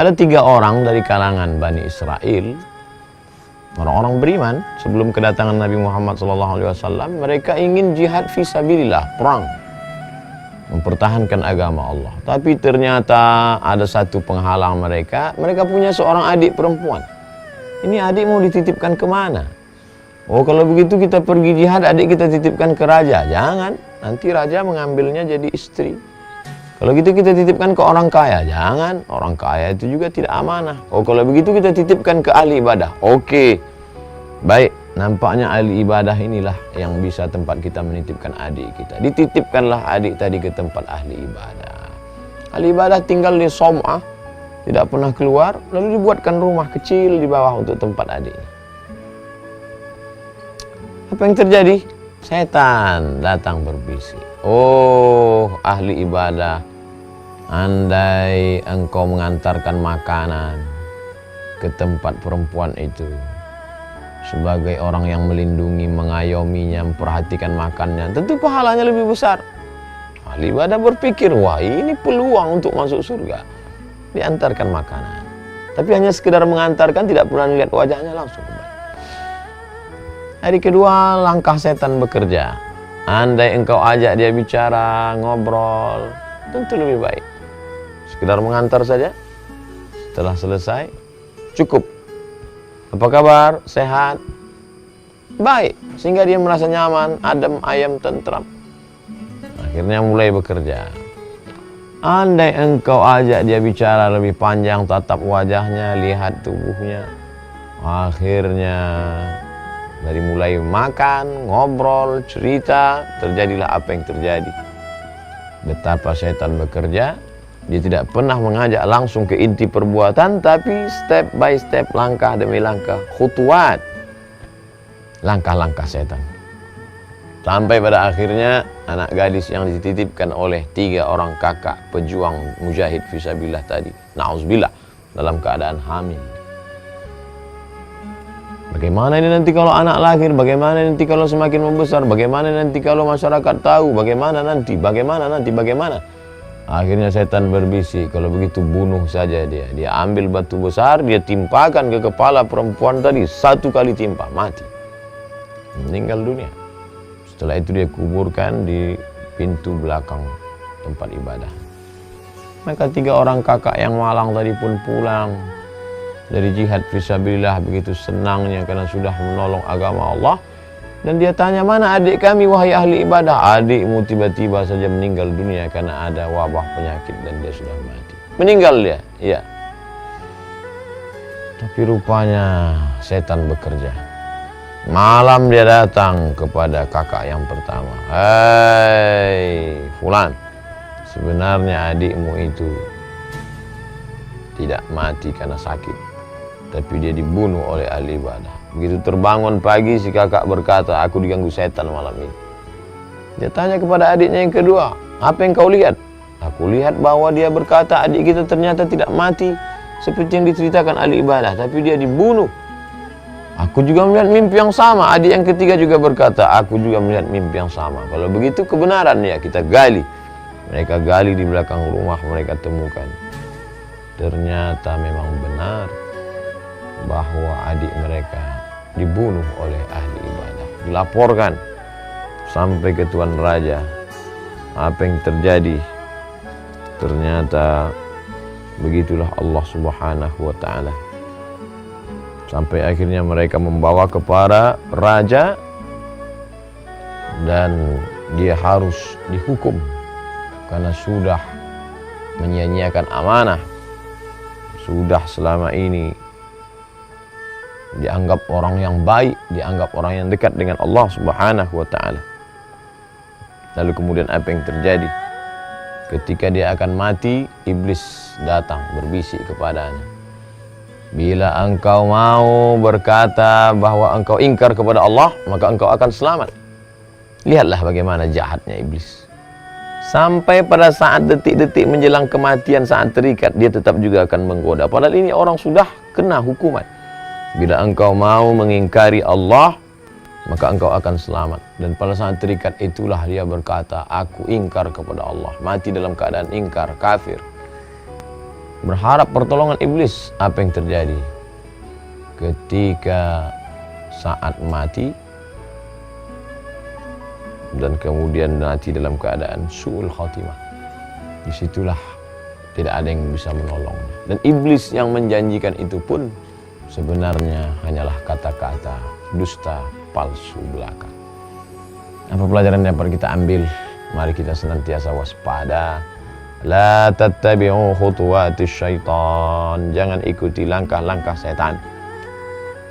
Ada 3 orang dari kalangan Bani Israel, orang-orang beriman sebelum kedatangan Nabi Muhammad SAW. Mereka ingin jihad fisabilillah, perang, mempertahankan agama Allah. Tapi ternyata ada satu penghalang mereka. Mereka punya seorang adik perempuan. Ini adik mau dititipkan kemana? Oh, kalau begitu kita pergi jihad, adik kita titipkan ke raja. Jangan, nanti raja mengambilnya jadi istri. Kalau gitu kita titipkan ke orang kaya. Jangan, orang kaya itu juga tidak amanah. Oh, kalau begitu kita titipkan ke ahli ibadah. Oke, baik, nampaknya ahli ibadah inilah yang bisa tempat kita menitipkan adik kita. Dititipkanlah adik tadi ke tempat ahli ibadah. Ahli ibadah tinggal di Som'ah, tidak pernah keluar, lalu dibuatkan rumah kecil di bawah untuk tempat adiknya. Apa yang terjadi? Setan datang berbisik. Oh, ahli ibadah, andai engkau mengantarkan makanan ke tempat perempuan itu sebagai orang yang melindungi, mengayominya, memperhatikan makannya, tentu pahalanya lebih besar. Ahli ibadah berpikir, wah ini peluang untuk masuk surga. Diantarkan makanan, tapi hanya sekedar mengantarkan, tidak pernah melihat wajahnya, langsung kembali. Hari kedua, langkah setan bekerja. Andai engkau ajak dia bicara, ngobrol, tentu lebih baik. Sekedar mengantar saja, setelah selesai, cukup. Apa kabar? Sehat? Baik, sehingga dia merasa nyaman, adem, ayem, tentram. Akhirnya mulai bekerja. Andai engkau ajak dia bicara lebih panjang, tatap wajahnya, lihat tubuhnya, akhirnya dari mulai makan, ngobrol, cerita, terjadilah apa yang terjadi. Betapa setan bekerja, dia tidak pernah mengajak langsung ke inti perbuatan, tapi step by step, langkah demi langkah, khutuwat, langkah-langkah setan. Sampai pada akhirnya anak gadis yang dititipkan oleh 3 orang kakak pejuang mujahid fisabilillah tadi, na'udzubillah, dalam keadaan hamil. Bagaimana ini nanti kalau anak lahir? Bagaimana nanti kalau semakin membesar? Bagaimana nanti kalau masyarakat tahu? Bagaimana nanti? Akhirnya setan berbisik, kalau begitu bunuh saja dia. Dia ambil batu besar, dia timpakan ke kepala perempuan tadi. 1 kali timpa, mati. Meninggal dunia. Setelah itu dia kuburkan di pintu belakang tempat ibadah. Maka 3 orang kakak yang malang tadi pun pulang dari jihad fisabilillah, begitu senangnya karena sudah menolong agama Allah. Dan dia tanya, mana adik kami wahai ahli ibadah? Adikmu tiba-tiba saja meninggal dunia karena ada wabah penyakit dan dia sudah mati. Meninggal dia, iya. Tapi rupanya setan bekerja. Malam dia datang kepada kakak yang pertama. Hei fulan, sebenarnya adikmu itu tidak mati karena sakit, tapi dia dibunuh oleh ahli ibadah. Begitu terbangun pagi, si kakak berkata, aku diganggu setan malam ini. Dia tanya kepada adiknya yang kedua, apa yang kau lihat? Aku lihat bahwa dia berkata, adik kita ternyata tidak mati seperti yang diceritakan ahli ibadah, tapi dia dibunuh. Aku juga melihat mimpi yang sama. Adik yang ketiga juga berkata, aku juga melihat mimpi yang sama. Kalau begitu kebenaran ya, kita gali. Mereka gali di belakang rumah, mereka temukan. Ternyata memang benar bahwa adik mereka dibunuh oleh ahli ibadah. Dilaporkan sampai ke Tuan Raja. Apa yang terjadi? Ternyata begitulah Allah Subhanahu wa ta'ala. Sampai akhirnya mereka membawa kepada raja dan dia harus dihukum karena sudah menyia-nyiakan amanah. Sudah selama ini dianggap orang yang baik, dianggap orang yang dekat dengan Allah Subhanahu wa ta'ala. Lalu kemudian apa yang terjadi? Ketika dia akan mati, iblis datang berbisik kepadanya. Bila engkau mau berkata bahwa engkau ingkar kepada Allah, maka engkau akan selamat. Lihatlah bagaimana jahatnya iblis. Sampai pada saat detik-detik menjelang kematian, saat terikat, dia tetap juga akan menggoda. Padahal ini orang sudah kena hukuman. Bila engkau mau mengingkari Allah, maka engkau akan selamat. Dan pada saat terikat itulah dia berkata, aku ingkar kepada Allah. Mati dalam keadaan ingkar, kafir. berharap pertolongan iblis. Apa yang terjadi? Ketika saat mati dan kemudian mati dalam keadaan su'ul khatimah, disitulah tidak ada yang bisa menolongnya. Dan iblis yang menjanjikan itu pun sebenarnya hanyalah kata-kata dusta palsu belaka. Apa pelajaran yang dapat kita ambil? Mari kita senantiasa waspada. La tattabi'u khutuwatis syaitan. Jangan ikuti langkah-langkah setan,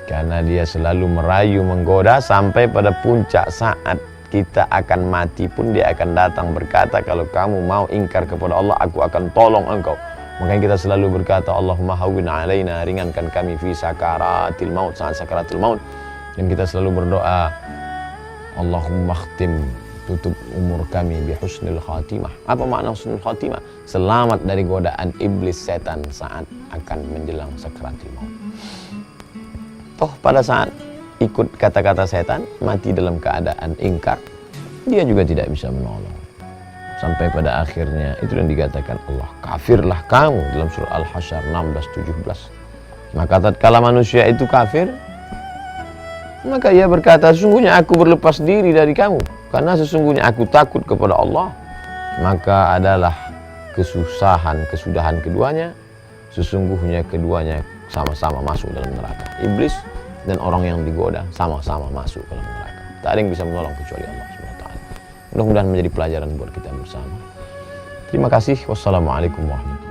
karena dia selalu merayu, menggoda, sampai pada puncak saat kita akan mati pun dia akan datang berkata, kalau kamu mau ingkar kepada Allah, aku akan tolong engkau. Makanya kita selalu berkata, Allahumma hawwin alaina, ringankan kami fi sakaratil maut, saat sakaratul maut. Dan kita selalu berdoa, Allahumma khtim, tutup umur kami bi husnul khatimah. Apa makna husnul khatimah? Selamat dari godaan iblis setan saat akan menjelang sakaratul maut. Toh pada saat ikut kata-kata setan, mati dalam keadaan ingkar, dia juga tidak bisa menolong. Sampai pada akhirnya itu yang dikatakan Allah, kafirlah kamu, dalam surah Al-Hasyr 16-17. Maka tatkala manusia itu kafir, maka ia berkata, sesungguhnya aku berlepas diri dari kamu, karena sesungguhnya aku takut kepada Allah. Maka adalah kesudahan keduanya, sesungguhnya keduanya sama-sama masuk dalam neraka. Iblis dan orang yang digoda sama-sama masuk dalam neraka. Tak ada yang bisa menolong kecuali Allah SWT. Mudah-mudahan menjadi pelajaran buat kita bersama. Terima kasih. Wassalamualaikum warahmatullahi wabarakatuh.